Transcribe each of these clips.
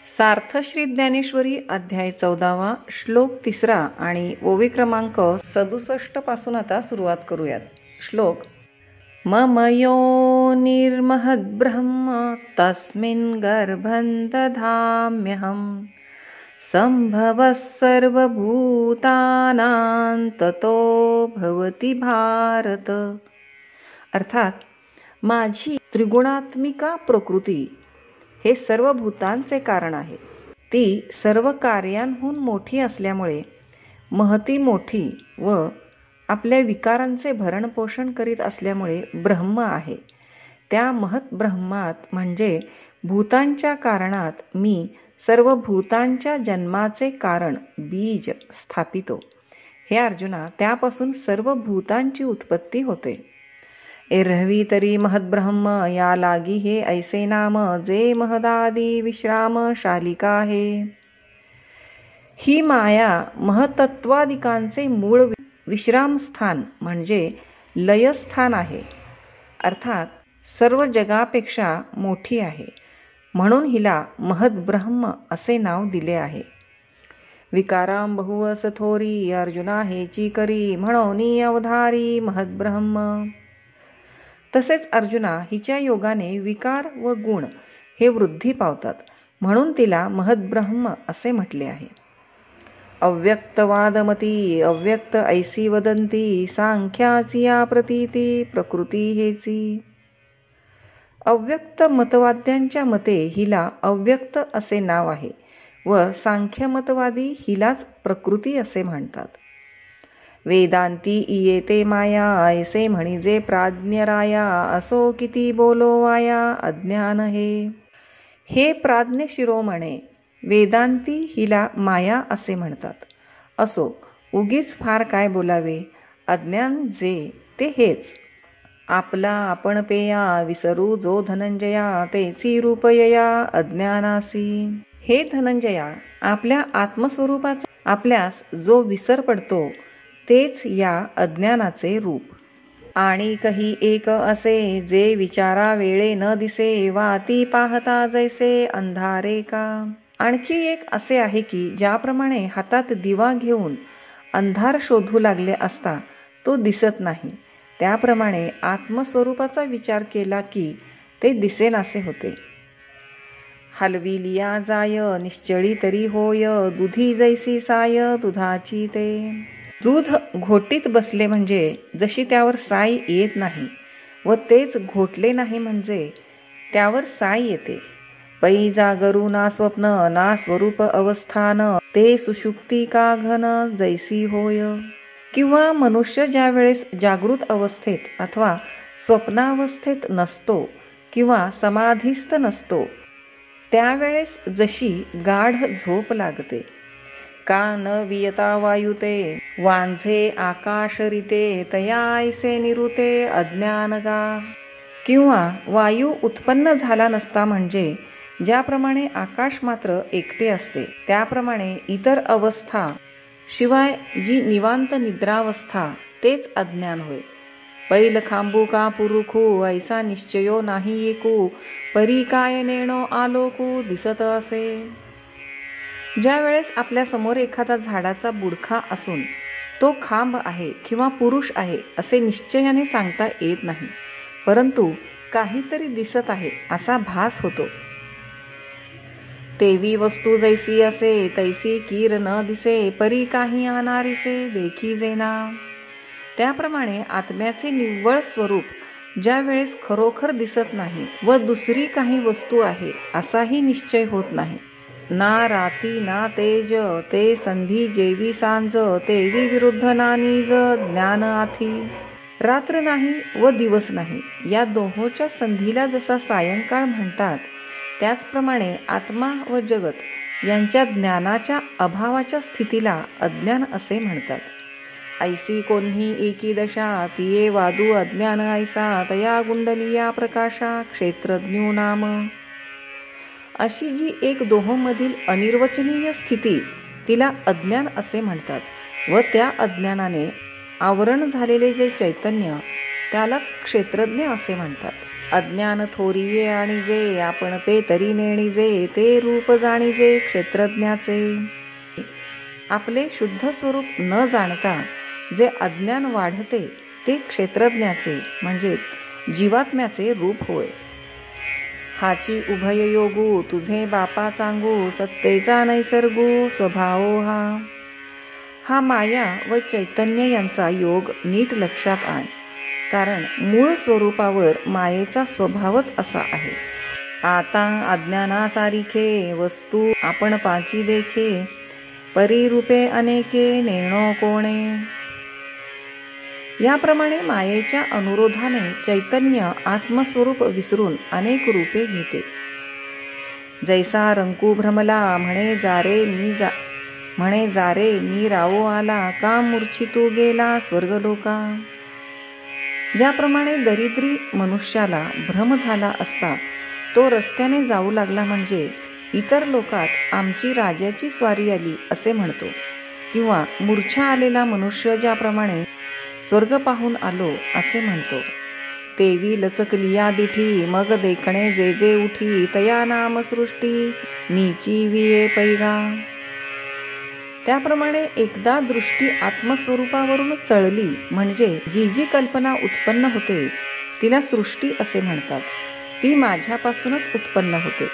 सार्थ श्री ज्ञानेश्वरी अध्याय 14 श्लोक 3 आणि ओवी क्रमांक 67 पासून आता सुरुवात करूयात. श्लोक. मम योनिर्महद्ब्रह्म तस्मिन् गर्भं दधाम्यहं संभवः सर्वभूतानां ततो भवति भारत. अर्थात माझी त्रिगुणात्मिका प्रकृती हे सर्व भूतांचे कारण आहे. ती सर्व कार्यांहून मोठी असल्यामुळे महती मोठी व आपल्या विकारांचे भरणपोषण करीत असल्यामुळे ब्रह्म आहे. त्या महत् ब्रह्मात म्हणजे भूतांच्या कारणात मी सर्व भूतांच्या जन्माचे कारण बीज स्थापितो. हे अर्जुना, त्यापासून सर्व भूतांची उत्पत्ती होते. एरहवी तरी महद्ब्रह्म या लागी हे ऐसे नाम जे महदादी विश्राम शालिका आहे. ही माया महतत्वादिकांचे मूळ विश्रामस्थान म्हणजे लयस्थान आहे. अर्थात सर्व जगापेक्षा मोठी आहे, म्हणून हिला महद्ब्रह्म असे नाव दिले आहे. विकाराम बहुवस थोरी अर्जुना हेची करी म्हणोनी अवधारी महद्ब्रह्म. तसेच अर्जुना, हिच्या योगाने विकार व गुण हे वृद्धी पावतात, म्हणून तिला महद्ब्रह्म असे म्हटले आहे. अव्यक्तवादमती अव्यक्त ऐसी वदंती सांख्याची या प्रतीती प्रकृती हेची. अव्यक्त मतवाद्यांच्या मते हिला अव्यक्त असे नाव आहे व सांख्यमतवादी हिलाच प्रकृती असे म्हणतात. वेदांती इयेते माया ऐसे म्हणिजे प्राज्ञराया असो किती बोलो वाया अज्ञान हे. हे प्राज्ञ शिरोमणे, वेदांती हिला माया असे म्हणतात. असो, उगीच फार काय बोलावे, अज्ञान जे ते हेच. आपला आपण पेया विसरू जो धनंजया तेची रूपयया अज्ञानासी. हे धनंजया, आपल्या आत्मस्वरूपाचा आपल्यास जो विसर पडतो तेच या अज्ञानाचे रूप. आणि कही एक असे जे विचारा वेळे न दिसे वाती पाहता जैसे अंधारे का. आणखी एक असे आहे की ज्याप्रमाणे हातात दिवा घेऊन अंधार शोधू लागले असता तो दिसत नाही, त्याप्रमाणे आत्मस्वरूपाचा विचार केला की ते दिसेनासे होते. हलवी लिया जाय निश्चळी तरी होय दुधी जैसी साय दुधाची ते. दूध घोटीत बसले म्हणजे जशी त्यावर साय येत नाही व तेच घोटले नाही म्हणजे त्यावर साय येते. पै जागरू ना स्वप्न ना स्वरूप अवस्थान ते सुषुप्ती का घन जैसी होय. किंवा मनुष्य ज्या वेळेस जागृत अवस्थेत अथवा स्वप्नावस्थेत नसतो किंवा समाधीस्थ नसतो त्यावेळेस जशी गाढ झोप लागते. का न वियता वायुते वांझे आकाशरिते तया ऐसे निरुते अज्ञान गा. किंवा वायू उत्पन्न झाला नसता म्हणजे ज्याप्रमाणे आकाश मात्र एकटे असते त्याप्रमाणे इतर अवस्था शिवाय जी निवांत निद्रावस्था तेच अज्ञान होय. पैल खांबू का पुरुखू ऐसा निश्चयो नाही एकू परी काय नेणो आलोकू दिसत असे. ज्या वेळेस आपल्या समोर एखादा झाडाचा बुडखा असून तो खांब आहे किंवा पुरुष आहे असे निश्चयाने सांगता येत नाही, परंतु काहीतरी दिसत आहे असा भास होतो. तेवी वस्तू जैसी असे तैसी कीर न दिसे परी काही आनारिसे देखी जेना. त्याप्रमाणे आत्म्याचे निव्वळ स्वरूप ज्या वेळेस खरोखर दिसत नाही व दुसरी काही वस्तू आहे असाही निश्चय होत नाही. ना राती ना तेज ते संधी जेवी सांज तेवी विरुद्ध नानीज ज्ञान आथी. रात्र नाही व दिवस नाही या दोहोच्या संधीला जसा सायंकाळ म्हणतात त्याचप्रमाणे आत्मा व जगत यांच्या ज्ञानाच्या अभावाच्या स्थितीला अज्ञान असे म्हणतात. ऐसी कोन्ही एकी दशा तिये वादू अज्ञान ऐसा तया गुंडलिया प्रकाशा क्षेत्रज्ञो नाम. अशी जी एक दोहोमधील अनिर्वचनीय स्थिती तिला अज्ञान असे म्हणतात व त्या अज्ञानाने आवरण झालेले जे चैतन्य त्यालाच क्षेत्रज्ञ असे म्हणतात. अज्ञान थोरिये आणिजे, आपण पे तरी नेणिजे, ते रूप जाणिजे क्षेत्रज्ञाचे. आपले शुद्ध स्वरूप न जाणता जे अज्ञान वाढते ते क्षेत्रज्ञाचे म्हणजेच जीवात्म्याचे रूप होय. हाची उभय योगू, तुझे बापा चांगू, सत्तेचा नैसर्गू स्वभावो हा. हा माया व चैतन्य यांचा योग नीट लक्षात आण, कारण मूळ स्वरूपावर मायेचा स्वभावच असा आहे. आता अज्ञानासारिखे वस्तू आपण पाची देखे, परिरूपे अनेके नेणो कोणे. याप्रमाणे मायेच्या अनुरोधाने चैतन्य आत्मस्वरूप विसरून अनेक रूपे घेते. जैसा रंकू भ्रमला, म्हणे जारे मी रावो आला, का मूर्छितू गेला स्वर्गलोका. ज्याप्रमाणे दरिद्री मनुष्याला भ्रम झाला असता तो रस्त्याने जाऊ लागला म्हणजे इतर लोकात आमची राजाची स्वारी आली असे म्हणतो, किंवा मूर्छा आलेला मनुष्य ज्याप्रमाणे स्वर्ग पाहून आलो असे म्हणतो. तेवी लचकलिया दिठी, मग देखणे जे जे उठी, तया नाम सृष्टी मीची विये पैगा. त्याप्रमाणे एकदा दृष्टी आत्मस्वरूपावरून चळली म्हणजे जी जी कल्पना उत्पन्न होते तिला सृष्टी असे म्हणतात. ती माझ्यापासूनच उत्पन्न होते.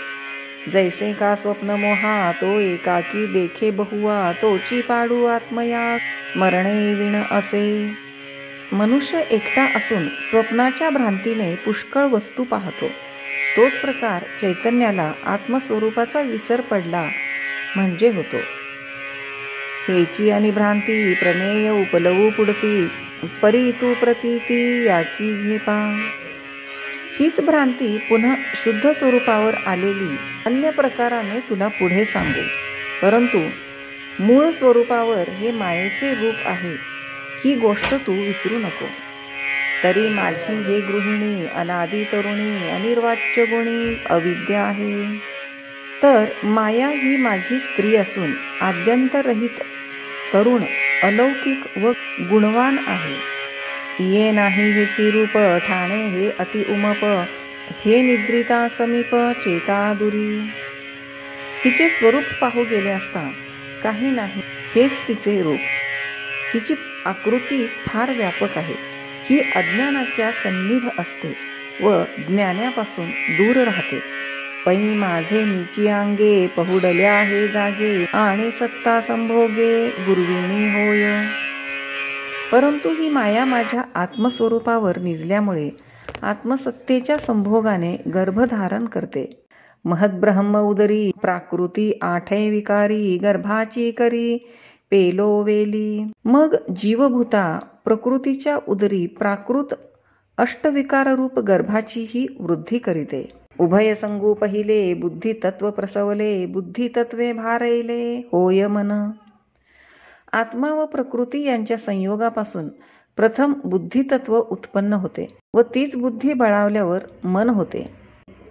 जैसे का स्वप्न मोहा, तो एकाकी देखे बहुआ, तोची पाडू आत्मया स्मरणे विण असे. मनुष्य एकटा असून स्वप्नाच्या भ्रांतीने पुष्कळ वस्तू पाहतो. तोच प्रकार चैतन्याला आत्मस्वरूपाचा विसर पडला म्हणजे होतो. हेची आणि भ्रांती प्रमेय उपलवू पुढती, परी तू प्रतीती याची घेपा. हीच भ्रांती पुन्हा शुद्ध स्वरूपावर आलेली अन्य प्रकाराने तुला पुढे सांगू, परंतु मूळ स्वरूपावर हे मायेचे रूप आहे ही गोष्ट तू विसरू नको. तरी माझी हे गृहिणी अनादी तरुणी, अनिर्वाच्य गुणी अविद्या आहे. तर माया ही माझी स्त्री असून आद्यंतरहित तरुण अलौकिक व गुणवान आहे. ये नाही हेची रूप, ठाणे हे अति उमप, हे निद्रिता समीप चेता दुरी. हिचे स्वरूप पाहू गेले असता काही नाही हेच तिचे रूप. हिची आकृती फार व्यापक आहे. ही अज्ञानाच्या सन्निध असते व ज्ञानापासून दूर राहते. पै माझे नीची अंगे, पहुडल्या हे जागे, आणि सत्ता संभोगे गुरुविणी होय. परंतु ही माया माझ्या आत्मस्वरूपावर निजल्यामुळे आत्मसत्तेच्या संभोगाने गर्भधारण करते. महद्ब्रह्म उदरी, प्राकृती आठे विकारी, गर्भाची करी पेलो वेली. मग जीवभूता प्रकृतीच्या उदरी प्राकृत अष्टविकाररूप गर्भाची ही वृद्धी करीते. उभय संगू पहिले, बुद्धी तत्व प्रसवले, बुद्धी तत्वे भारैले होय मन. आत्मा व प्रकृती यांच्या संयोगापासून प्रथम बुद्धितत्व उत्पन्न होते व तीच बुद्धी बळावल्यावर मन होते.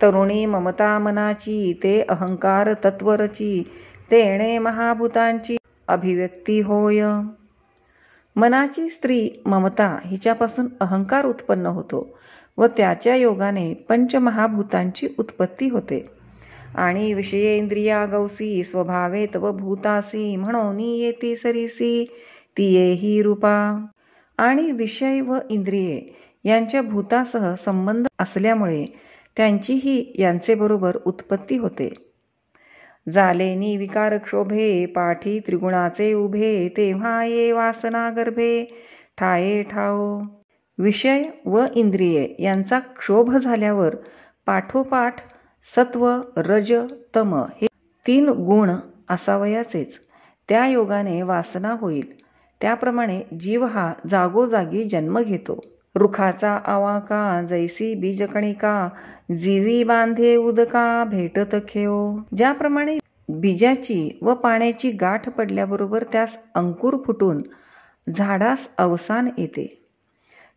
तरुणी ममता मनाची, ते अहंकार तत्वरची, तेणे महाभूतांची अभिव्यक्ती होय. मनाची स्त्री ममता हिच्यापासून अहंकार उत्पन्न होतो व त्याच्या योगाने पंचमहाभूतांची उत्पत्ती होते. आणि विषयेंद्रिया गौसी, स्वभावे तव भूतासी, म्हणून येती सरीसी तियेही रूपा. आणि विषय व इंद्रिये यांच्या भूतासह संबंध असल्यामुळे त्यांचीही यांचे बरोबर उत्पत्ती होते. जालेनी विकार क्षोभे, पाठी त्रिगुणाचे उभे, तेव्हा ये वासना गर्भे ठाये ठाओ. विषय व इंद्रिये यांचा क्षोभ झाल्यावर पाठोपाठ सत्व रज तम हे 3 गुण असावयाचेच. त्या योगाने वासना होईल. त्याप्रमाणे जीव हा जागोजागी जन्म घेतो. रुखाचा आवाका, जैसी बीजकणिका, जीवी बांधे उदका भेटत खेओ. ज्याप्रमाणे बीजाची व पाण्याची गाठ पडल्याबरोबर त्यास अंकुर फुटून झाडास अवसान येते,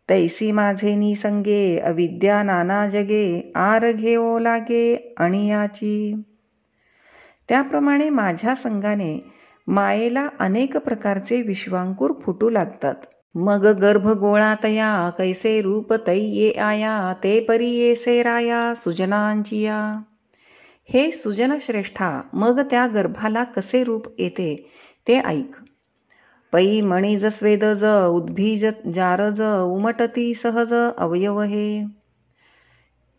तैसी माझे निसंगे, अविद्या नाना जगे, आर घेओ लागे अणियाची. त्याप्रमाणे माझ्या संगाने मायेला अनेक प्रकारचे विश्वांकुर फुटू लागतात. मग गर्भ गोळातया कैसे रूप तै ये आया, ते परी येसे राया सुजनांचिया. हे सुजन श्रेष्ठा, मग त्या गर्भाला कसे रूप येते ते ऐक. पै मणिज स्वेदज उद्भिज जारज, उमटती सहज अवयव हे.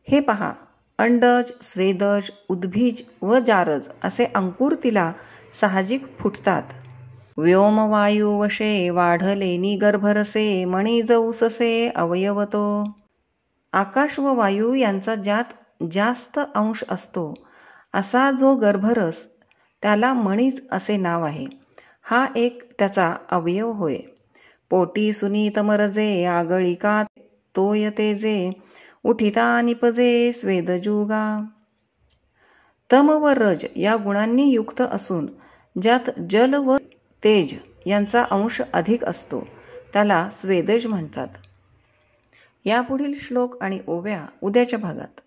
हे पहा, अंडज, स्वेदज, उद्भिज व जारज असे अंकुर तिला साहजिक फुटतात. व्योम वायू वशे वाढलेनी गर्भरसे, मणिज उससे अवयवतो. आकाश व वायू यांचा ज्यात जास्त अंश असतो असा जो गर्भरस, त्याला मणिज असे नाव आहे. हा एक त्याचा अवयव होय. पोटी सुनीत मरजे, आगळिका तोय तेजे, उठिता निपजे स्वेदजुगा. तम व रज या गुणांनी युक्त असून ज्यात जल व तेज यांचा अंश अधिक असतो त्याला स्वेदज म्हणतात. यापुढील श्लोक आणि ओव्या उद्याच्या भागात.